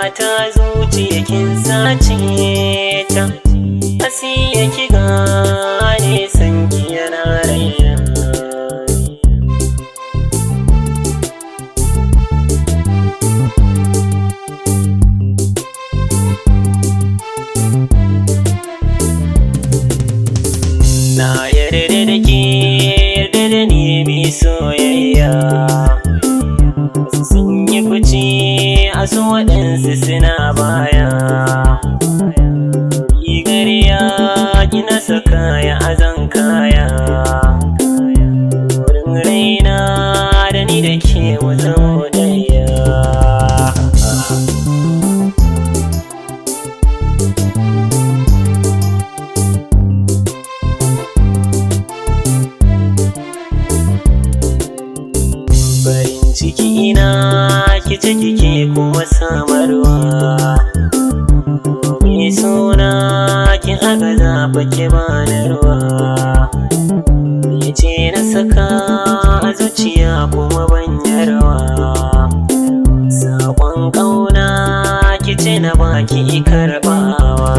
mata zuciya kin sace ta, Asiya ki gane san ki yana raina. Na yarda da ke, yarda da ni mai soyayya. Wasu sun yi fice a su waɗansu suna baya. Rigar yaƙi na saka ya azan kaya. Wurin raina da ni da ke mu zama ɗaya. Farin ciki na kice kike kuma samarwa. Mai suna kin haka zaɓa ki bani ruwa. Ni ce na saka a zuciya kuma ban yarwa. Saƙon ƙauna kice na baki karɓawa.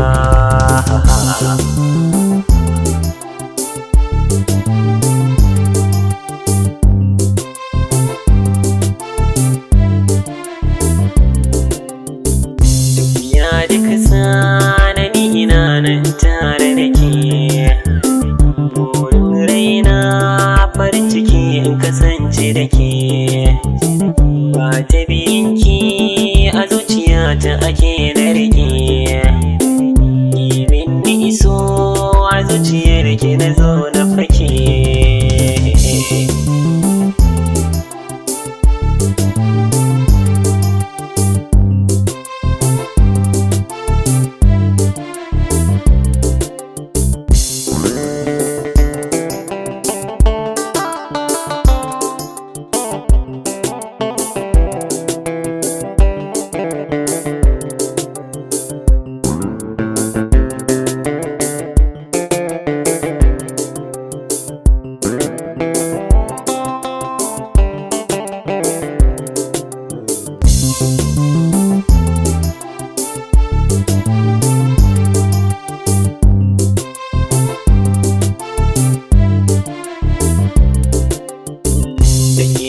Duka sanani ina nan tare da ke. Burin raina farin ciki in kasance da ke. Ba ta biyinki a zuciyata ake na rike. Ibin ni iso a zuciyar ki na zo na fake.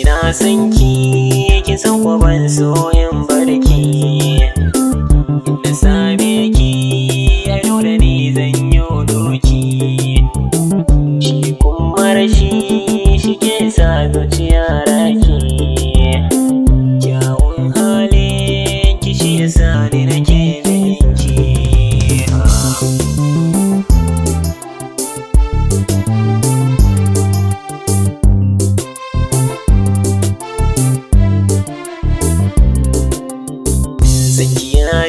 Na san ki, kin san ko ban so in barki. Inda same ki, a dole ne zan yi doki. Shi kuma rashi shi ke sa zuciya raki. Kyawun halin ki shi ya sa ni nake binki.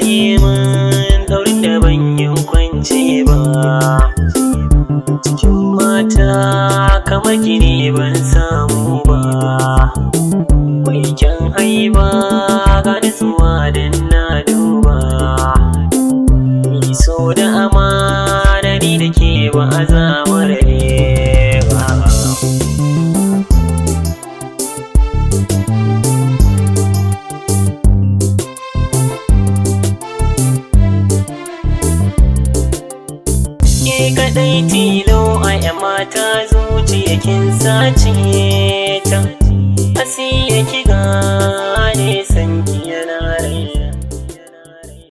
Yi min ɗaurin da ban yi kwance ba. Cikin mata kamar ki ne ban samu ba. Mai kyan haiba ga nutsuwa don na duba. Ni so da amana ni da ke ba a zamar ba. Ke kaɗai tilo a 'yan mata zuciya kin sace